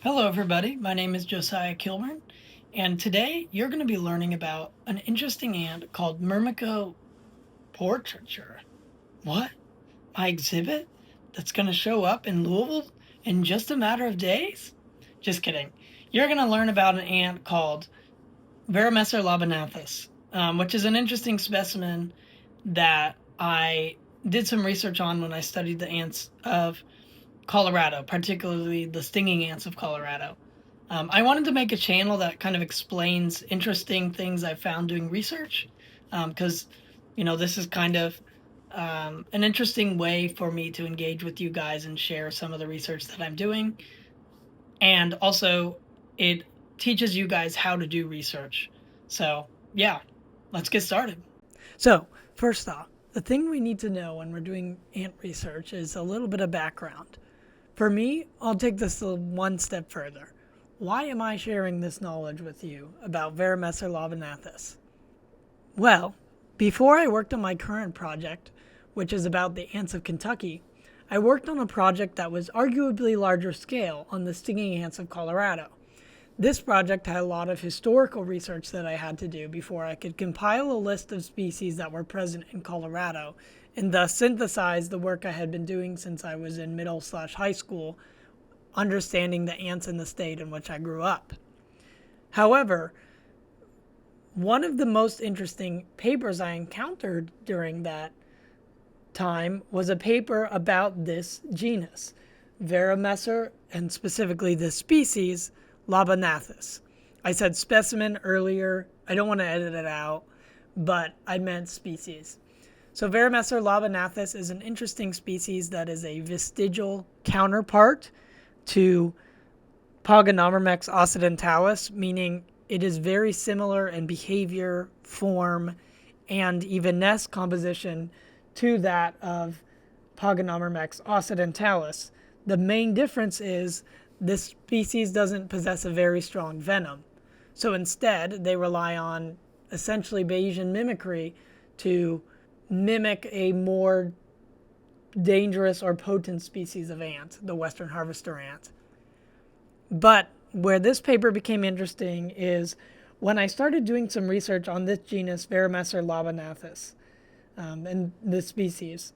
Hello everybody, my name is Josiah Kilburn, and today you're going to be learning about an interesting ant called Myrmica portraiture. What? My exhibit? That's going to show up in Louisville in just a matter of days? Just kidding. You're going to learn about an ant called Veromessor lobognathus, which is an interesting specimen that I did some research on when I studied the ants of Colorado, particularly the stinging ants of Colorado. I wanted to make a channel that kind of explains interesting things I found doing research, because, this is kind of an interesting way for me to engage with you guys and share some of the research that I'm doing. And also, it teaches you guys how to do research. So, yeah, let's get started. So, first off, the thing we need to know when we're doing ant research is a little bit of background. For me, I'll take this one step further. Why am I sharing this knowledge with you about Veromessor lobognathus? Well, before I worked on my current project, which is about the ants of Kentucky, I worked on a project that was arguably larger scale on the stinging ants of Colorado. This project had a lot of historical research that I had to do before I could compile a list of species that were present in Colorado and thus synthesize the work I had been doing since I was in middle/high school, understanding the ants in the state in which I grew up. However, one of the most interesting papers I encountered during that time was a paper about this genus, Veromessor, and specifically this species, lobognathus. I said specimen earlier. I don't want to edit it out, but I meant species. So Veromessor lobognathus is an interesting species that is a vestigial counterpart to Pogonomyrmex occidentalis, meaning it is very similar in behavior, form, and even nest composition to that of Pogonomyrmex occidentalis. The main difference is this species doesn't possess a very strong venom. So instead, they rely on essentially Bayesian mimicry to mimic a more dangerous or potent species of ant, the western harvester ant. But where this paper became interesting is when I started doing some research on this genus, Veromessor lobognathus, and this species,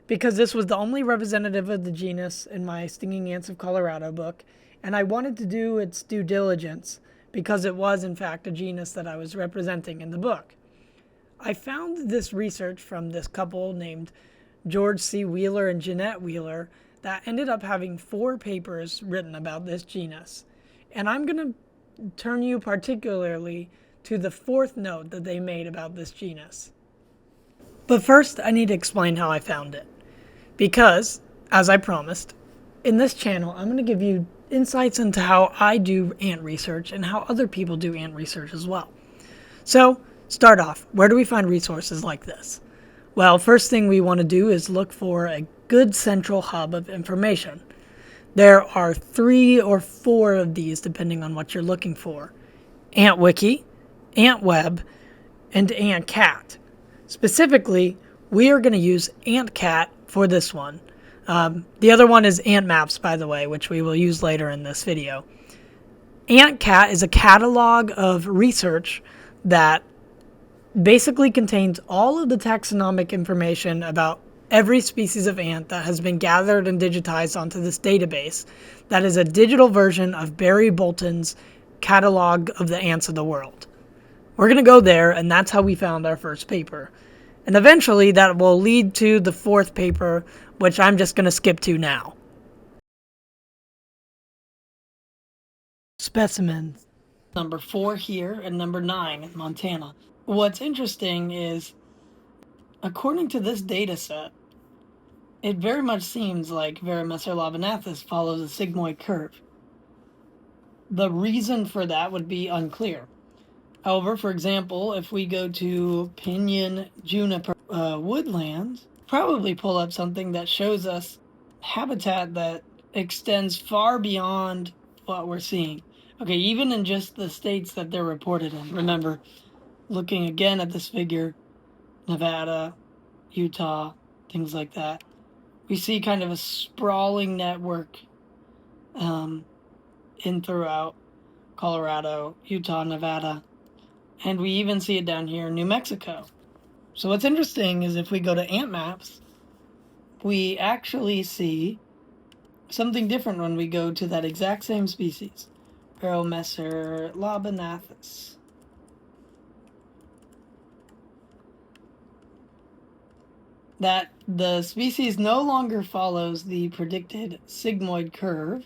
because this was the only representative of the genus in my Stinging Ants of Colorado book, and I wanted to do its due diligence because it was, in fact, a genus that I was representing in the book. I found this research from this couple named George C. Wheeler and Jeanette Wheeler that ended up having 4 papers written about this genus. And I'm going to turn you particularly to the 4th note that they made about this genus. But first, I need to explain how I found it. Because, as I promised, in this channel, I'm going to give you insights into how I do ant research and how other people do ant research as well. So, start off, where do we find resources like this? Well, first thing we want to do is look for a good central hub of information. There are 3 or 4 of these depending on what you're looking for. AntWiki, AntWeb, and AntCat. Specifically, we are going to use AntCat for this one. The other one is AntMaps, by the way, which we will use later in this video. AntCat is a catalog of research that basically contains all of the taxonomic information about every species of ant that has been gathered and digitized onto this database. That is a digital version of Barry Bolton's catalog of the ants of the world. We're going to go there, and that's how we found our first paper. And eventually that will lead to the 4th paper, which I'm just going to skip to now. Specimens. Number 4 here and number 9 in Montana. What's interesting is, according to this data set, it very much seems like Veromessor lobognathus follows a sigmoid curve. The reason for that would be unclear. However, for example, if we go to pinyon juniper woodlands, probably pull up something that shows us habitat that extends far beyond what we're seeing. Okay, even in just the states that they're reported in. Remember, looking again at this figure, Nevada, Utah, things like that, we see kind of a sprawling network in throughout Colorado, Utah, Nevada, and we even see it down here in New Mexico. So what's interesting is if we go to ant maps, we actually see something different when we go to that exact same species, Veromessor lobognathus. That the species no longer follows the predicted sigmoid curve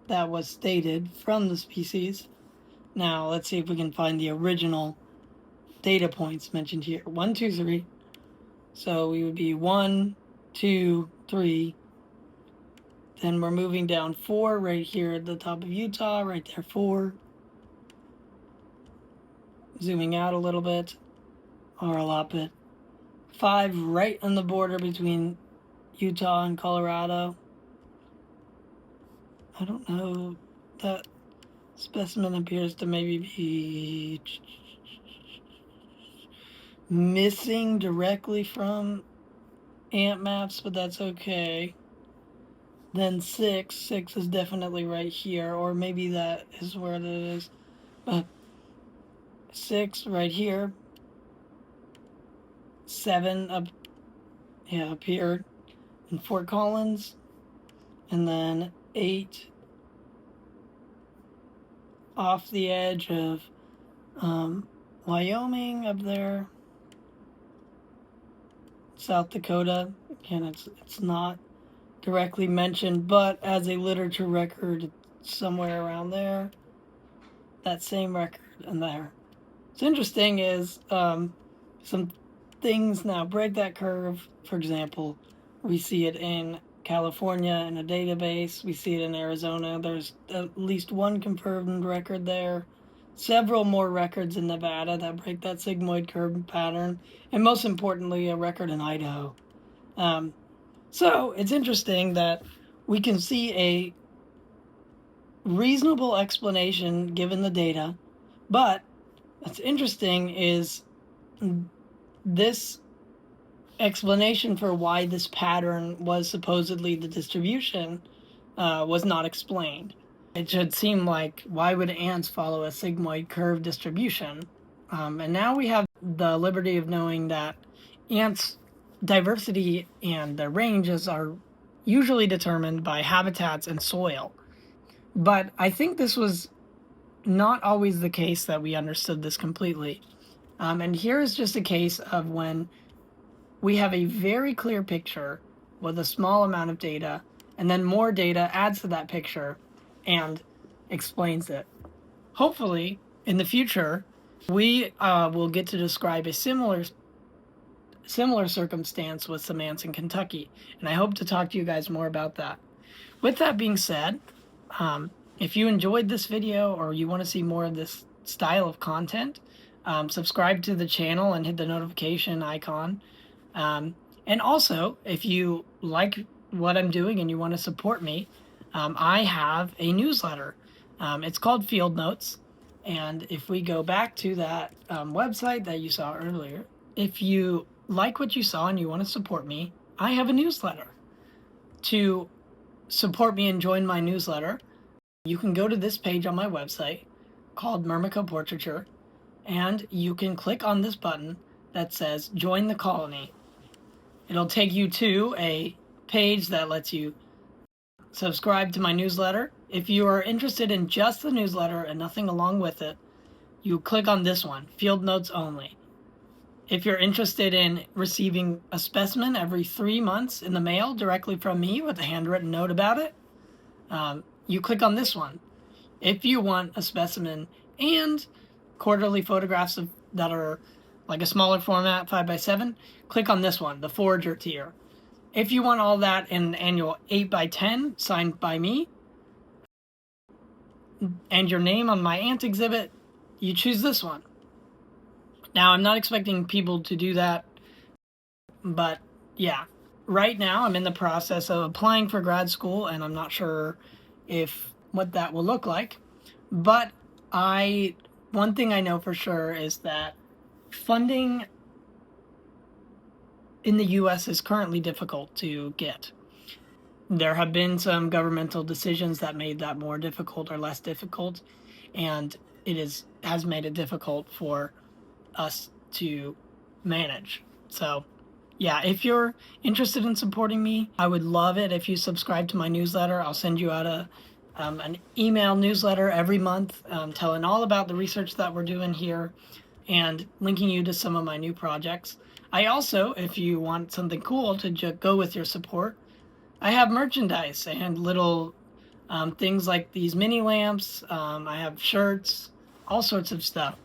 that was stated from the species. Now, let's see if we can find the original data points mentioned here. 1, 2, 3. So we would be 1, 2, 3. Then we're moving down 4 right here at the top of Utah, right there, 4. Zooming out a little bit, or a lot bit. 5 right on the border between Utah and Colorado. I don't know, that specimen appears to maybe be missing directly from ant maps, but that's okay. Then 6 is definitely right here, or maybe that is where it is. But 6 right here. 7 up here in Fort Collins, and then 8 off the edge of Wyoming up there, South Dakota. Again, it's not directly mentioned, but as a literature record, it's somewhere around there. That same record and there. What's interesting is some things now break that curve. For example, we see it in California in a database. We see it in Arizona. There's at least one confirmed record there. Several more records in Nevada that break that sigmoid curve pattern. And most importantly, a record in Idaho. So it's interesting that we can see a reasonable explanation given the data. But what's interesting is this explanation for why this pattern was supposedly the distribution was not explained. It should seem like, why would ants follow a sigmoid curve distribution? And now we have the liberty of knowing that ants' diversity and their ranges are usually determined by habitats and soil. But I think this was not always the case that we understood this completely. And here is just a case of when we have a very clear picture with a small amount of data, and then more data adds to that picture and explains it. Hopefully, in the future, we will get to describe a similar circumstance with some ants in Kentucky, and I hope to talk to you guys more about that. With that being said, if you enjoyed this video or you want to see more of this style of content, subscribe to the channel and hit the notification icon. And also, if you like what I'm doing and you want to support me, I have a newsletter. It's called Field Notes. And if we go back to that website that you saw earlier, if you like what you saw and you want to support me, I have a newsletter. To support me and join my newsletter, you can go to this page on my website called Myrmica Portraiture, and you can click on this button that says Join the Colony. It'll take you to a page that lets you subscribe to my newsletter. If you are interested in just the newsletter and nothing along with it, you click on this one, Field Notes Only. If you're interested in receiving a specimen every 3 months in the mail directly from me with a handwritten note about it, you click on this one. If you want a specimen and quarterly photographs that are like a smaller format, 5x7, click on this one, the Forager tier. If you want all that in an annual 8x10 signed by me and your name on my ant exhibit, you choose this one. Now, I'm not expecting people to do that, but yeah. Right now, I'm in the process of applying for grad school, and I'm not sure what that will look like. But one thing I know for sure is that funding in the U.S. is currently difficult to get. There have been some governmental decisions that made that more difficult or less difficult, and has made it difficult for us to manage. So, yeah, if you're interested in supporting me, I would love it if you subscribe to my newsletter. I'll send you out an email newsletter every month telling all about the research that we're doing here and linking you to some of my new projects. I also, if you want something cool to go with your support, I have merchandise and little things like these mini lamps. I have shirts, all sorts of stuff.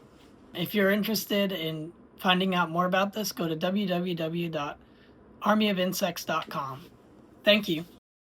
If you're interested in finding out more about this, go to www.armyofinsects.com. Thank you.